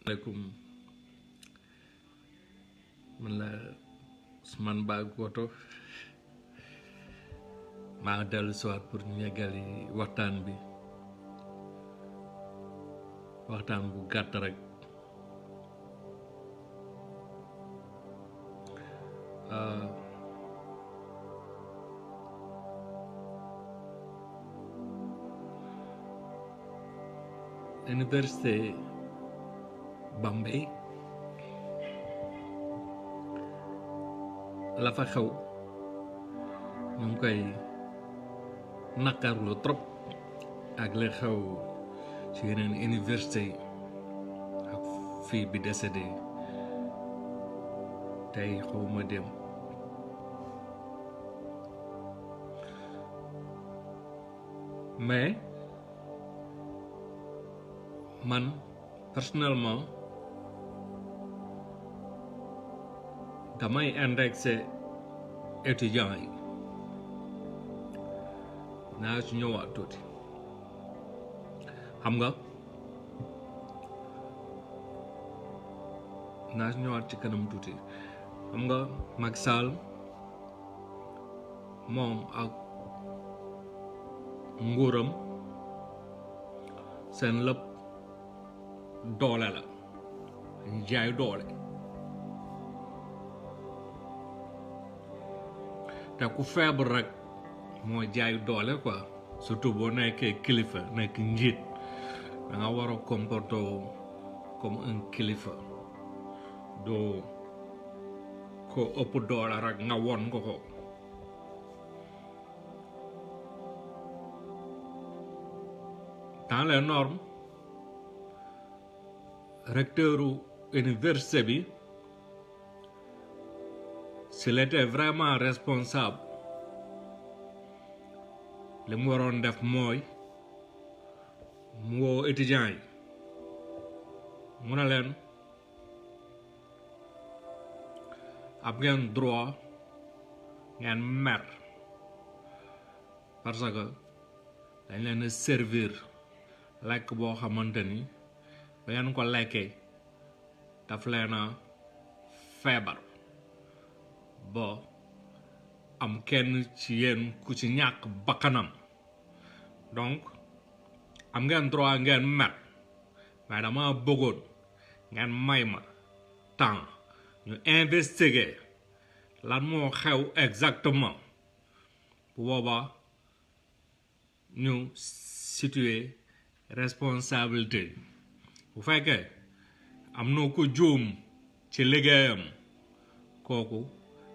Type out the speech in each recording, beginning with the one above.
Assalamualaikum man la Ousmane Ba Goto maa ngi dellu si waat pour ñu yeggali waxtaan bi waxtaan bu gàtt rek Université Bambey la fa xew ñu ngi koy naqarlu trop ak li xew ci yeneen université yi ak fii bi décédé tey xawma dem mais man personnellement damay indexé étudiants yi naa ci ñëwaat tuuti xam nga naa ci ñëwaat ci kanam tuuti xam nga Macky Sall moom ak nguuram seen lépp doole la dañu jaay doole te ku feebar rek moo jaay doole quoi surtout boo nekkee kilifa nekk njiit da nga war a comporter comme un kilifa doo ko ëpp doole rek nga won ko ko dans les normes recteuru université bi s'il était vraiment responsable li mu waroon def mooy mu woo étudiants yi mu ne leen am ngeen droit ngeen mer parce que dañ leen a servir lekk boo xamante ni ba ngeen ko lekkee daf leen a feebar bo am kenn ci yéen ku ci ñàkk bakkanam donc am ngeen droit ngeen mer mais dama bëggoon ngeen may ma temps ñu investiguer lan moo xew exactement bu boobaa ñu situer responsabilité bu fekkee am na ko juum ci liggéeyam kooku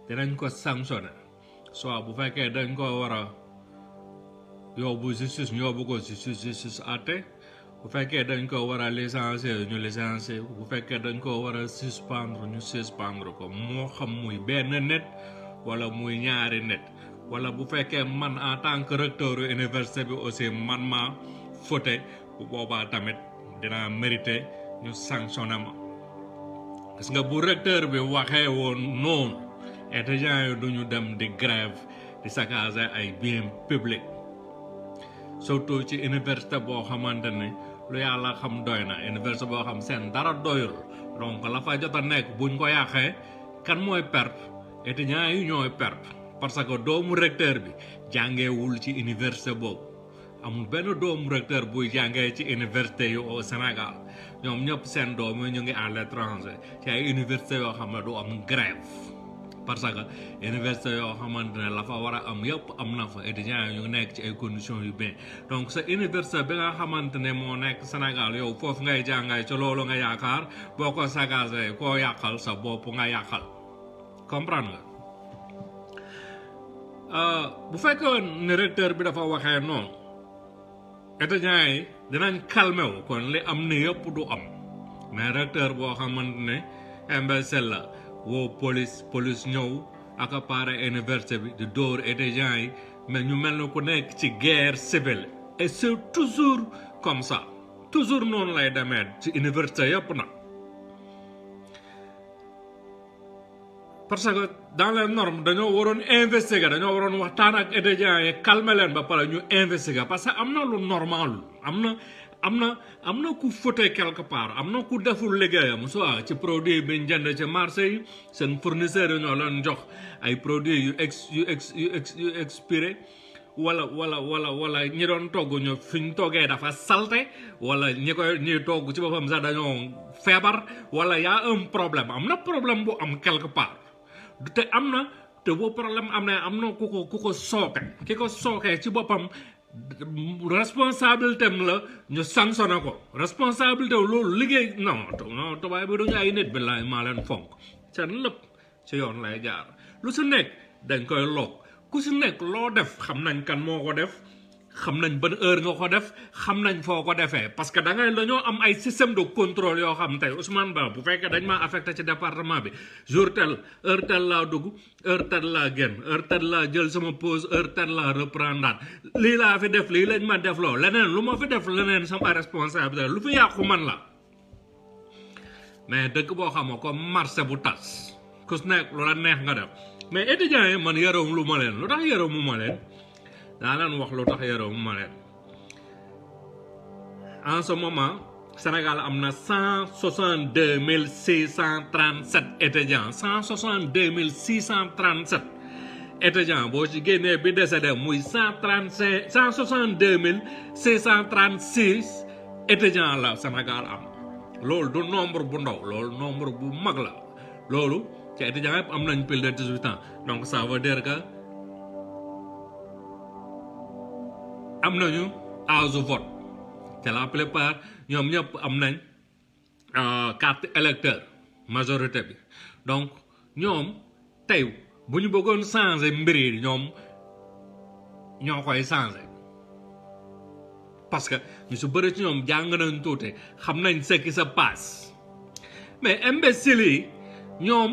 dinañ ko sanctionner soit bu fekkee dañ ko war a yóbbu justice ñu yóbbu ko justice àtte bu fekkee dañ ko war a licencier ñu licencier bu fekkee dañ ko war a suspendre ñu suspendre ko moo xam muy benn nit wala muy ñaari nit wala bu fekkee man en tant que recteur université bi aussi man maa fauté bu boobaa tamit dinaa mérité ñu sanctionné ma gis nga bu recteur bi waxee woon noonu étudiants yi duñu dem di grève di saccager ay biens publics surtout ci université boo xamante ne lu yàlla xam doy na université boo xam seen dara doyul donc la fa jot a nekk buñ ko yàqee kan mooy perte étudiants yi ñooy perte parce que doomu recteur bi jàngeewul ci université boobu amul benn doomu recteur buy jàngee ci université yu au Sénégal ñoom ñëpp seen doom yi ñu ngi à l'étranger ci ay université yoo xam ne du am grève parce que université yoo xamante ne la fa war a am yëpp am na fa étudiants yi ñu nekk ci ay conditions yu bien donc sa université bi nga xamante ne moo nekk Sénégal yow foofu ngay jàngay ci loolu nga yaakaar boo ko saccagé koo yàqal sa bopp nga yàqal comprendre nga bu fekkee ne recteur bi dafa waxee noonu étudiants yi dinañ calmé wu kon li am ni yëpp du am mais recteur boo xamante ne imbécile la woo police ñëw accaparé université bi di dóor étudiants yi mais ñu mel ne ku nekk ci guerre civile et c'est toujours comme ça toujours noonu lay demee ci université yëpp na parce que dans les normes dañoo waroon investiguer dañoo waroon waxtaan ak étudiants yi calmer leen ba pare ñu investiguer parce que am na lu normal am na am na ku fauté quelque part am na ku deful liggéeyam soit ci produit bi ñu jënd ci marché yi seen fournisseur yi ñoo leen jox ay produits yu expiré wala ñi doon togg ñu fi ñu toggee dafa salte wala ñi togg ci boppam sax dañoo feebar wala y'a un problème am na problème bu am quelque part te bu problème am na ku ko sooke ki ko sookee ci boppam responsabilité am la ñu sanctionné ko responsabilité loolu liggéey non tubaab bi duñu ay nit bi laay maa leen fonk seen lépp ci yoon lay jaar lu si nekk dañ koy loog ku si nekk loo def xam nañ kan moo ko def xam nañ ban heure nga ko def xam nañ foo ko defee parce que dañoo am ay système de contrôle yoo xam tey Ousmane Ba bu fekkee dañ maa affecté ci département bi jour tel heure tel laa dugg heure tel laa génn heure tel laa jël sama pause heure tel laa reprendre lii laa fi def lii lañ ma def loo leneen lu ma fi def leneen sama responsabilité lu fi yàqu man la mais dëkk boo xam ne comme marché bu tas ku si nekk lu la neex nga def mais étudiants yi man yërëm lu ma leen lu tax yërëmu ma leen daa leen wax lu tax yërëmu ma leen en ce moment Sénégal am na 162 637 étudiants 162 637 étudiants boo ci génnee bi décédé muy 162 636 étudiants la Sénégal am loolu du nombre bu ndaw loolu nombre bu mag la loolu ci étudiants yëpp am nañ plus de 18 ans donc ça veut dire que am nañu âge de vote te la plupart ñoom ñëpp am nañ carte électeur majorité bi donc ñoom tey bu ñu bëggoon changer mbir yi ñoom ñoo koy changer parce que ñu su bëri ci ñoom jàng nañ tuuti xam nañ ce qui se passe mais imbéciles yi ñoom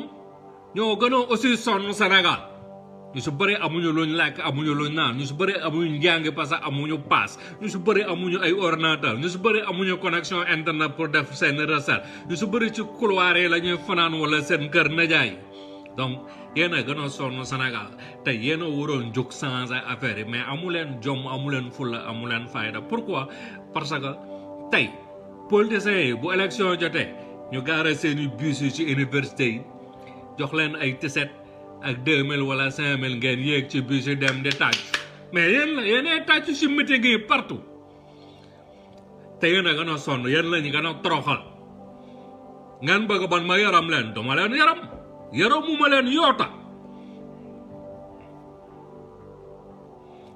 ñoo gënoon aussi sonn Sénégal ñu su bëri amuñu luñ lekk amuñu luñ naan ñu su bëri amuñu njàng parce que amuñu paas ñu su bëri amuñu ay ordinateur ñu su bëri amuñu connexion internet pour def seen recette ñu su bëri ci couloir yi la ñuy fanaan wala seen kër najaay donc yéen a gën a sonn Sénégal te yéen a waroon jóg changer affaire yi mais amu leen jom amu leen fulla amu leen fayda pourquoi parce que tey politiciens yi bu élection jotee ñu gaare seeni bus yi ci université yi jox leen ay tiset ak 2000 wala 5000 ngeen yéeg ci bus yi dem di tàcc mais yéenay tàcc ci meeting yi partout te yéen a gën a sonn yéen lañu gën a toroxal ngeen bëgg ban ma yaram leen duma leen yaramuma leen yoota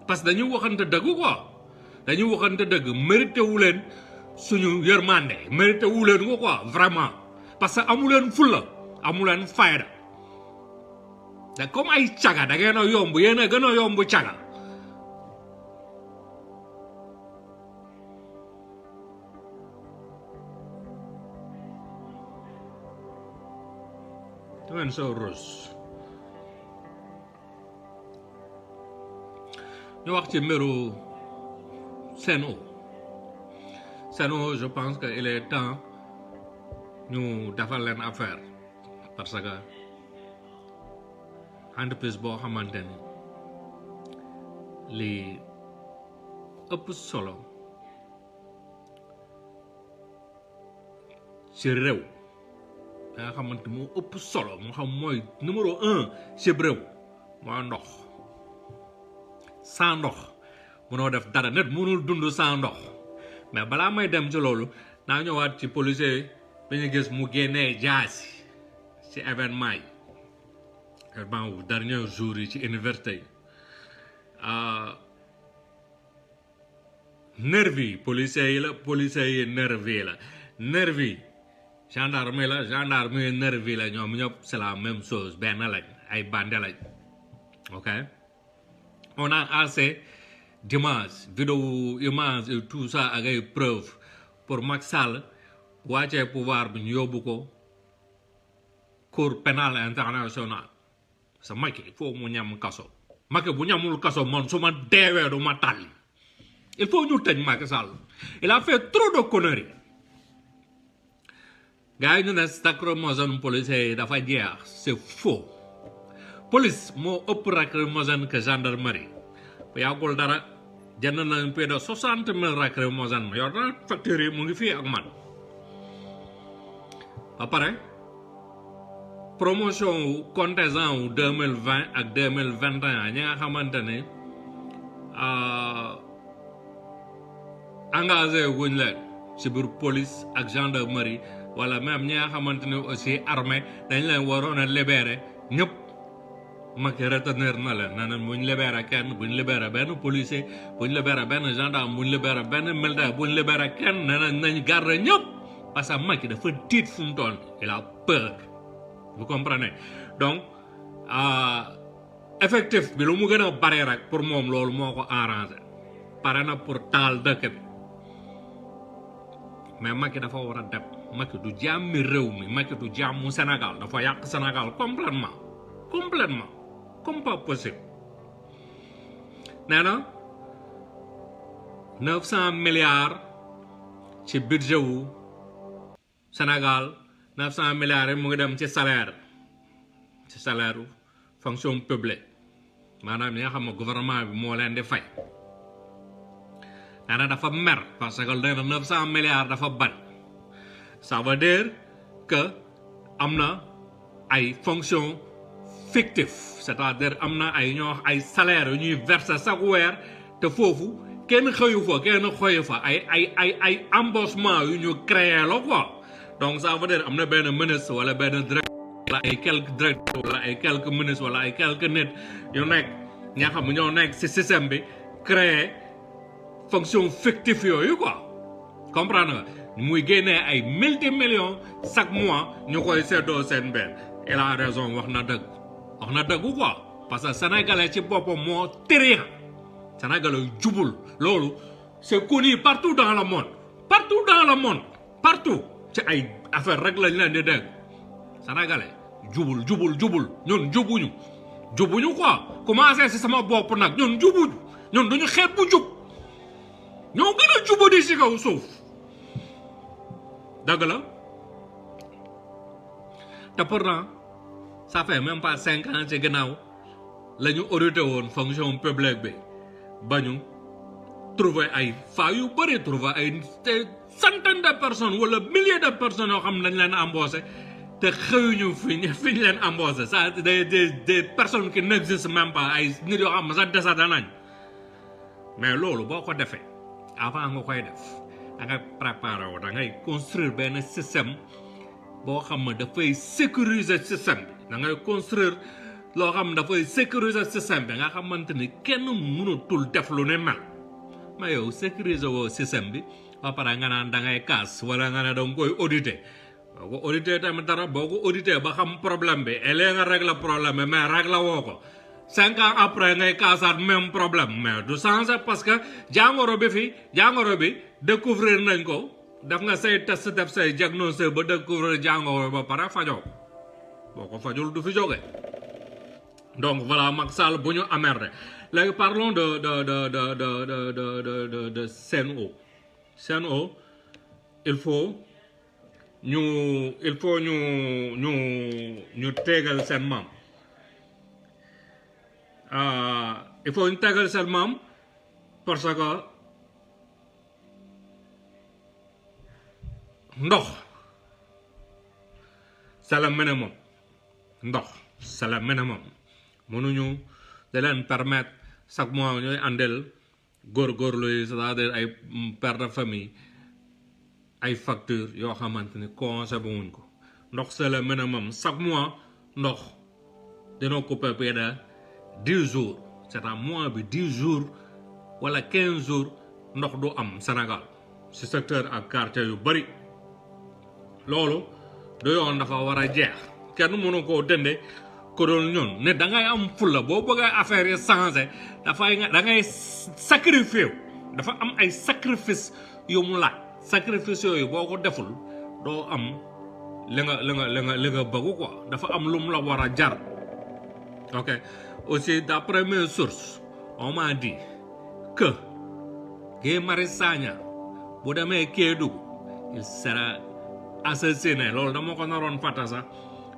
parce que dañuy waxante dëgg quoi dañuy waxante dëgg mérité wu leen suñu yërmande mérité wu leen ko quoi vraiment parce que amu leen fulla amu leen fayda te comme ay caga da ngeen a yomb yéen a gën a yomb caga da ngeen soo rus ñu wax ci mbiru Sen'Eau je pense que il est temps ñu defal leen affaire parce que entreprise boo xamante ni li ëpp solo ci réew nga xamante moo ëpp solo moo xam mooy numéro 1 ci réew mooy ndox sans ndox mënoo def dara nit mënul dund sans ndox mais balaa may dem ci loolu naa ñëwaat ci policier bi ñu gis mu génnee jaasi ci événement yi événement wu dernier jour yi ci université yi nervi yi policier yi la policier yi nervi la nervi gendarme yi nervi la ñoom ñëpp c'est la même chose benn lañ ay bande lañ ok on a assez d'images vidéo images et tout ça ak ay preuves pour Macky Sall wàccee pouvoir bi ñu yóbbu ko cour pénale internationale sa Macky il faut mu ñam kaso Macky bu ñamul kaso man su ma deewee du ma tàlli il faut ñu tëj Macky Sall il a fait trop de conneries gars yi ñu ne lacrymogène policiers yi dafa jeex c'est faux police moo ëpp lacrymogène que gendarmerie bu yàggul dara jënd nañ plus de 60 000 lacrymogènes yor na facture yi mu ngi fii ak man ba pare promotion wu contingent wu 2020 ak 2021 ñi nga xamante ne engagé wuñ leen ci biir police ak gendarmerie wala même ñi nga xamante ne aussi armée dañ leen waroon a libérer ñëpp Macky retenir na leen na buñ libéré kenn buñ libéré benn policier buñ libéré benn gendarme buñ libéré benn militaire buñ libéré kenn nañ garder ñëpp parce que Macky dafa tiit fu mu toll il a peur vous comprenez donc effectif bi lu mu gën a bari rek pour moom loolu moo ko arrangé pare na pour taal dëkk bi mais Macky dafa war a dem Macky du jàmmi réew mi Macky du jàmmu Sénégal dafa yàq Sénégal complètement comme pas possible nee na 900 milliards ci budget wu Sénégal 900 milliards yi mu ngi dem ci salaire fonction publique maanaam ñi nga xam ne gouvernement bi moo leen di fay nee na dafa mer parce que nee na 900 milliards dafa bari ça veut dire que am na ay fonction fictif c'est-à-dire am na ay ñoo ay salaire yu ñuy verser chaque weer te foofu kenn xëyu fa ay embauchement yu ñu créé la quoi donc ça veut dire am na benn ministre wala benn directeur wala ay quelques directeurs wala ay quelques ministres wala ay quelques nit yu nekk ñaa xam ñoo nekk ci système bi créé fonction fictif yooyu quoi comprendre nga muy génnee ay multi-millions chaque mois ñu koy seddoo seen benn il a raison wax na dëgg quoi parce que sénégalais ci boppam moo tëriya sénégalais jubul loolu c'est connu partout dans le monde partout ci ay affaire rek lañ leen di dégg sénégalais jubul ñun jubuñu quoi commencé ci sama bopp nag ñun jubuñu ñun duñu xeet bu jub ñoo gën a jubadi ci kaw suuf dëgg la te pourtant ça fait même pas 5 ans ci gannaaw la ñu audité woon fonction publique bi ba ñu trouver ay failles yu bëri trouver ay centaines de personnes wala milliers de personnes yoo xam ne dañ leen embauché te xëyuñu fi ñu leen embauché ça des personnes qui n'existent même pas ay nit yoo xam ne sax desata nañ mais loolu boo ko defee avant nga koy def da ngay préparer wu da ngay construire benn système boo xam ne dafay sécuriser système bi da ngay construire loo xam ne dafay sécuriser système bi nga xamante ni kenn mënatul def lu ne mel mais yow sécuriser woo système bi ba pare nga naan da ngay kaas wala nga ne da nga koy auditer boo ko auditer tamit dara boo ko auditer ba xam problème bi et léegi nga régler problème bi mais régler woo ko 5 ans après ngay kaasaat même problème mais du changer parce que jàngoro bi découvrir nañ ko def nga say test def say diagnostic ba découvrir jàngoro ba pare fajoo boo ko fajul du fi jóge donc voilà Macky Sall bu ñu amerde léegi parlons de Sen'Eau il faut ñu tegal seen maam il faut ñu tegal seen maam parce que ndox c'est le minimum mënuñu da leen permettre chaque mois ñooy àndel góorgóorlu yi c'est-à-dire ay père de famille ay facture yoo xamante ni concevoir wuñ ko ndox c'est le minimum chaque mois ndox dina couper plus de 10 jours c'est à mois bi 10 jours wala 15 jours ndox du am Sénégal ci secteur ak quartier yu bari loolu du yoon dafa war a jeex kenn mënu koo dënde ko doon ñun ne da ngay am fulla boo bëggee affaire yi changé da ngay sacrifier dafa am ay sacrifice yu mu laaj sacrifice yooyu boo ko deful doo am li nga bëgg quoi dafa am lu mu la war a jar ok aussi d'après mes sources on m'a dit que Guy Marius Sagna bu demee Kédougou il sera assassiné loolu dama ko naroon fàtte sax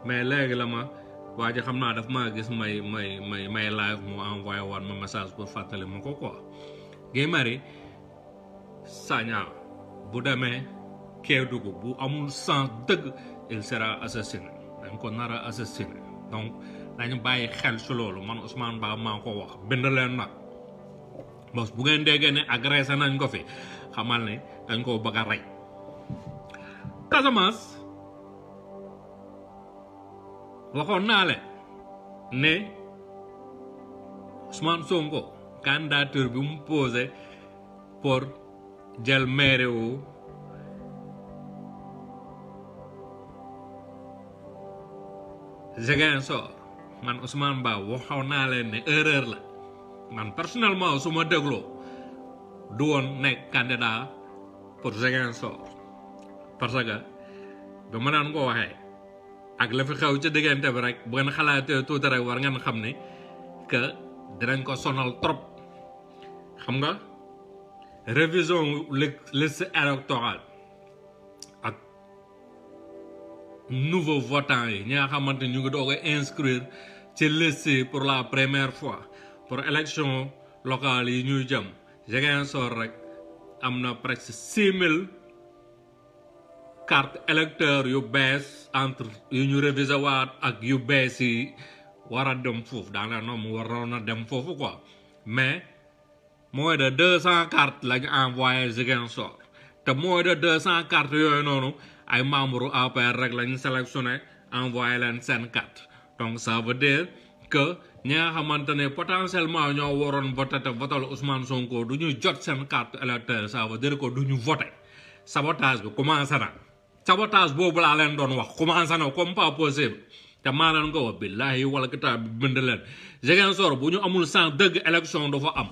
mais léegi la ma waa ji xam naa daf maa gis may live mu envoyé woon ma message pour fàttali ma ko quoi Guy Marius Sagna bu demee Kédougou bu amul sang dëgg il sera assassiné dañ ko nar a assassiné donc dañu bàyyi xel ci loolu man Ousmane Ba maa ko wax bind leen nag bos bu ngeen déggee ne agressé nañ ko fi xamal ne dañ ko bëgg a rey Casamance waxoon naa leen ne Ousmane Sonko candidature bi mu posé pour jël maire wu Ziguinchor man Ousmane Ba waxoon naa leen ne erreur la man personnellement su ma dégloo du woon nekk candidat pour Ziguinchor parce que ba ma naan ko waxee ak la fi xew ci diggante bi rek bu ngeen xalaatee tuuti rek war ngeen xam ne que dinañ ko sonal trop xam nga révision liste électorale ak nouveau votant yi ñi nga xamante ñu ngi doog a inscrire ci liste yi pour la première fois pour élection locale yi ñuy jëm Ziguinchor rek am na presque 6000 carte électeur yu bees entre yu ñu révisé waat ak yu bees yi war a dem foofu daanaka noonu mu waroon a dem foofu quoi mais moins de 200 cartes lañu envoyé Ziguinchor te moins de 200 cartes yooyu noonu ay membres APR rek lañu sélectionné envoyé leen seen carte donc ça veut dire que ñi nga xamante ne potentiellement ñoo waroon voté te votal Ousmane Sonko du ñu jot seen carte électeur ça veut dire que du ñu voté sabotage bi commencé na sabotage boobu laa leen doon wax commencé na comme pas possible te maa leen ko wax billahi wala kitaab bi bind leen Ziguinchor bu ñu amul sans dëgg élection dafa am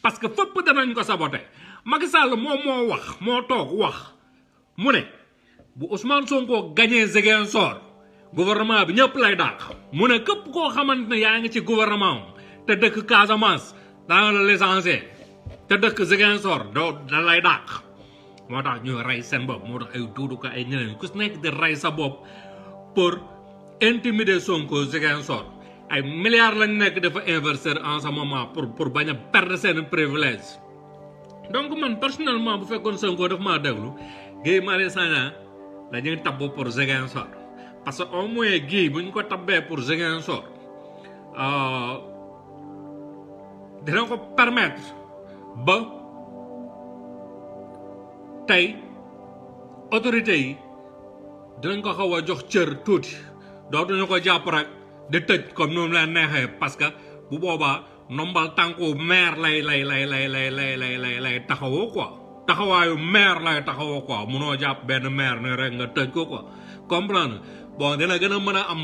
parce que fépp danañ ko saboté Macky Sall moom moo wax moo toog wax mu ne bu Ousmane Sonko gagné Ziguinchor gouvernement bi ñëpp lay dàq mu ne képp koo xamante ne yaa ngi ci gouvernement te dëkk Casamance dana la licencier te dëkk Ziguinchor da lay dàq moo tax ñuy rey seen bopp moo tax ay duudu ko ay ñeneen ku si nekk di rey sa bopp pour intimider Sonko Ziguinchor ay milliards lañ nekk dafa investir en ce moment pour bañ a perdre seen privilège donc man personnellement bu fekkoon Sonko daf maa déglu Guy Marius Sagna la ñuy tabb pour Ziguinchor parce que au moins Guy bu ñu ko tabbee pour Ziguinchor dina ko permettre ba tey autorités yi dinañ ko xaw a jox cër tuuti dootuñu ko jàpp rek di tëj comme noonu leen neexee parce que bu boobaa nombal tànku maire lay taxawoo quoi taxawaayu maire lay taxawoo quoi munoo jàpp benn maire ne rek nga tëj ko quoi comprendre bon dina gën a mën a am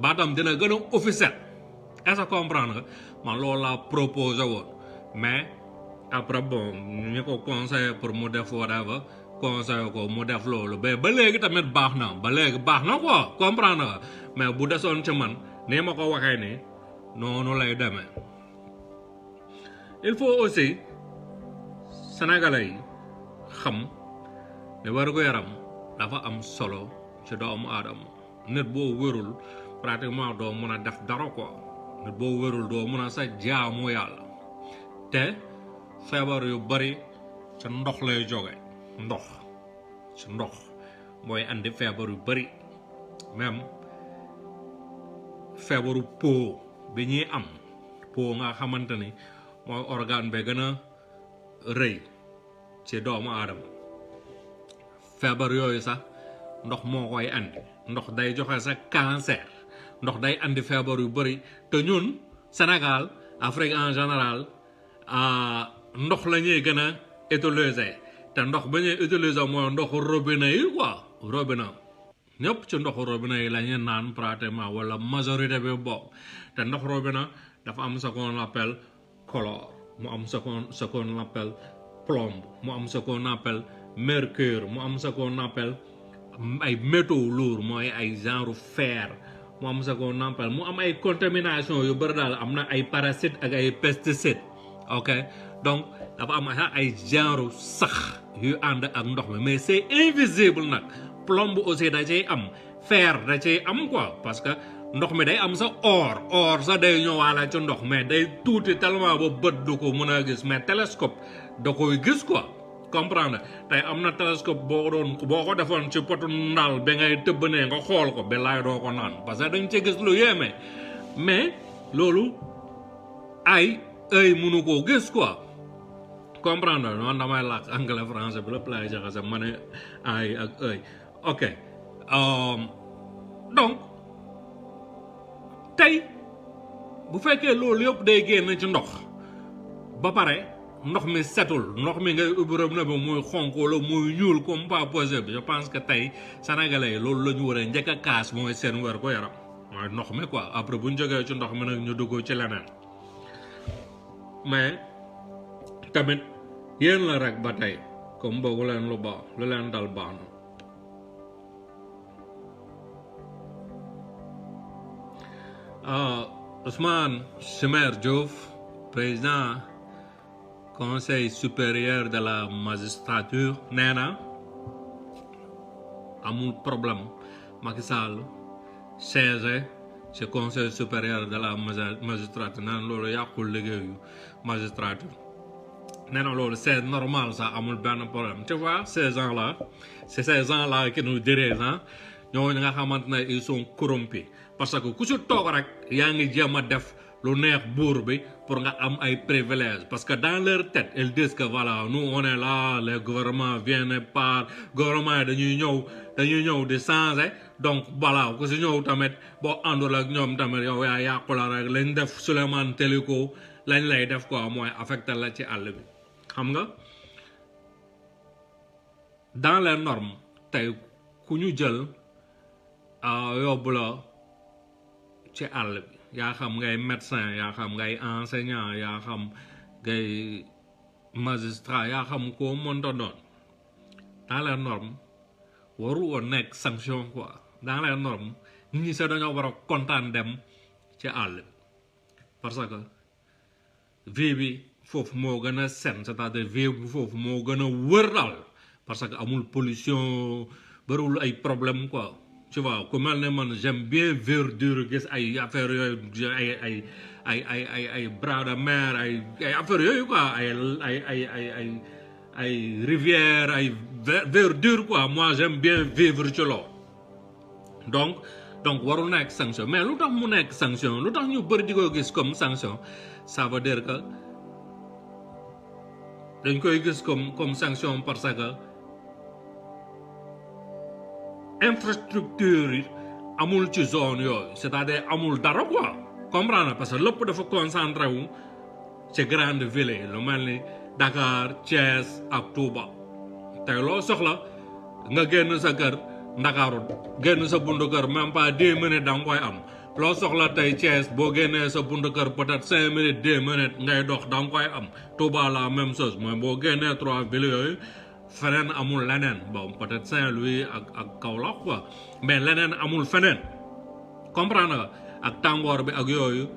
baatam dina gën a officiel est-ce que comprendre nga man loolu laa proposé woon mais après bon ñu ko conseillé pour mu def whatever conseillé ko mu def loolu mais ba léegi tamit baax na quoi comprendre nga mais bu desoon ci man nii ma ko waxee nii noonu lay demee il faut aussi sénégalais yi xam ne wér-gu-yaram dafa am solo ci doomu aadama nit boo wérul pratiquement doo mën a def dara quoi nit boo wérul doo mën a sa jaamu yàlla te feebar yu bari ci ndox lay jóge ndox mooy andi feebar yu bari même feebaru po bi ñuy am po nga xamante ni mooy organe bi gën a rëy ci doomu aadama feebar yooyu sax ndox moo koy andi ndox day joxe sa cancer ndox day andi feebar yu bari te ñun Sénégal Afrique en général ndox la ñuy gën a utiliser te ndox ba ñuy utiliser mooy ndoxu robinet yi quoi robinet ñëpp ci ndoxu robinet yi la ñuy naan pratiquement wala majorité bi bokk te ndox robinet dafa am ce qu'on appelle chlore mu am ce qu'on appelle plombe mu am ce qu'on appelle mercure mu am ce qu'on appelle ay métaux lourds mooy ay genre fer mu am ce qu'on appelle mu am ay contamination yu bëri daal am na ay parasites ak ay pesticides ok donc dafa am ay genre sax yu ànd ak ndox mi mais c'est invisible nag plombe aussi da ciy am fer da ciy am quoi parce que ndox mi day am sa or sa day ñëwaale ci ndox mais day tuuti tellement ba bët du ko mën a gis mais télescope da koy gis quoi comprendre tey am na télescope boo ko defoon ci potu ndaal ba ngay tëbbanee nga xool ko ba laay doo ko naan parce que dañ ci gis lu yéeme mais loolu ay mënu koo gis quoi comprendre man damay làkk anglais français bi lépp laay jaxase ma ne ay ak ok donc tey bu fekkee loolu yëpp day génn ci ndox ba pare ndox mi setul ndox mi ngay ubbi robinet bi muy xonk wala muy ñuul comme pas possible je pense que tey sénégalais yi loolu la ñu war a njëkk a kaas mooy seen wér ko yaram mooy ndox mi quoi après bu ñu jógee ci ndox mi nag ñu dugg ci leneen mais tamit yéen la rek ba tey comme boobu leen lu baax lu leen dal baax na Ousmane Chimère Diouf président conseil supérieur de la magistrature nee na amul problème Macky Sall siège ci conseil supérieur de la magistrature nee na loolu yàqul liggéeyu magistrature nee na loolu c'est normal ça amul benn problème tu vois ces gens-là c'est ces gens-là qui nous dirigent ñooñu nga xamante ne ils sont corrompus parce que ku si toog rek yaa ngi jéem a def lu neex buur bi pour nga am ay privilèges parce que dans leur tête ils disent que voilà nous on est là les gouvernements viennent par gouvernement yi dañuy ñëw di changer donc voilà ku si ñëw tamit boo àndul ak ñoom tamit yow yaa yàqu la rek lañ def Souleymane Téliko lañ lay def quoi mooy affecté la ci àll bi xam nga dans les normes tey ku ñu jël yóbbu la ci àll bi yaa xam ngay médecin yaa xam ngay enseignant yaa xam ngay magistrat yaa xam koo mënta doon dans les normes waru woon nekk sanction quoi dans les normes nit ñi sax dañoo war a kontaan dem ci àll bi parce que vie bi foofu moo gën a sen c'est-à-dire vie bi foofu moo gën a wër daal parce que amul pollution bariwul ay problème quoi tu vois ku mel ne man j'aime bien verdure gis ay affaire yooyu ay bras de mer ay affaire yooyu quoi ay rivière ay verdure quoi moi j'aime bien vivre ci loolu donc warul nekk sanction mais lu tax mu nekk sanction lu tax ñu bëri di ko gis comme sanction ça veut dire que dañ koy gis comme sanction parce que infrastructure yi amul ci zone yooyu c'est-à-dire amul dara quoi comprendre parce que lépp dafa concentré wu ci grande ville yi lu mel ni Dakar Thiès ak Touba tey loo soxla nga génn sa kër Ndakaaru génn sa buntu kër même pas 10 minutes da nga koy am loo soxla tey Thiès boo génnee sa buntu kër peut-être 5 minutes 2 minutes ngay dox da nga koy am Touba la même chose mooy boo génnee 3 villes yooyu feneen amul leneen bon peut-être Saint-Louis ak Kaolack quoi mais leneen amul feneen comprendre nga ak tàngoor bi ak yooyu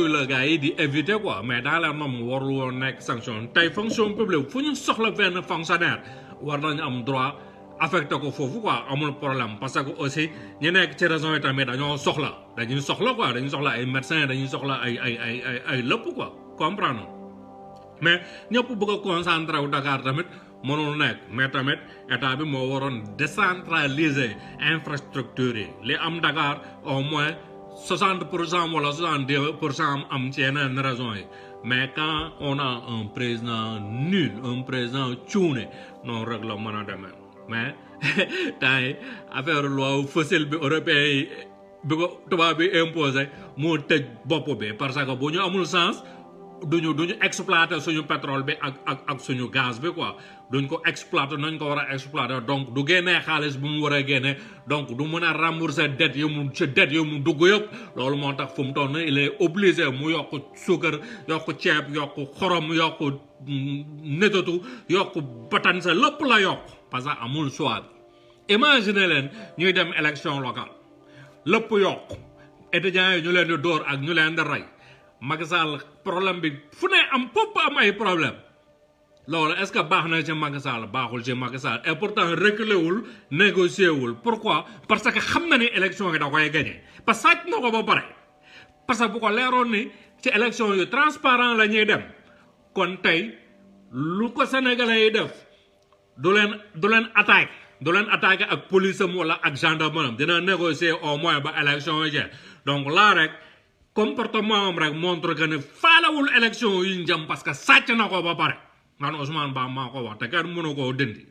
la gars yi di éviter quoi mais dans les normes warul woon nekk sanction tey fonction publique fu ñu soxla benn fonctionnaire war nañu am droit affecté ko foofu quoi amul problème parce que aussi ñu nekk ci région yi tamit dañuy soxla quoi dañuy soxla ay médecins dañuy soxla ay lépp quoi comprendre mais ñëpp bëgg a concentré wu Dakar tamit mënul nekk mais tamit état bi moo waroon décentraliser infrastructure yi li am Dakar au moins 60% wala 70% am ci yeneen raison yi mais quand on a un président nul un président cuune noonu rek la mën a demee mais temps yi affaire loi fossile bi européen yi bi ko tubaab bi imposé moo tëj bopp bi parce que bu ñu amul sens duñu exploiter suñu pétrole bi ak suñu gaz bi quoi duñ ko exploiter nañ ko war a exploiter donc du génnee xaalis bu mu war a génne donc du mën a rembourser dette yi mu dugg yëpp loolu moo tax fu mu toll nii il est obligé mu yokk suukar yokk ceeb yokk xorom yokk netatu yokk batanse lépp la yokk parce que amul choix imagine leen ñuy dem élection locale lépp yokk étudiants yi ñu leen di dóor ak ñu leen di rey Macky Sall problème bi fu ne am popp am ay problème loolu est-ce que baax na ci Macky Sall baaxul ci Macky Sall et pourtant reculé wul négocié wul pourquoi parce que xam na ni élection yi da koy gagné parce que sàcc na ko ba pare parce que bu ko leeroon ni ci élection yu transparent la ñuy dem kon tey lu ko sénégalais yi def du leen attaqué ak police am wala ak gendarmerie dina négocier au moins ba élection yi jeex donc là rek comportement am rek montre que ne faalawul élection yi ñu jëm parce que sàcc na ko ba pare man Ousmane Ba maa ko wax te kenn mënu koo dindi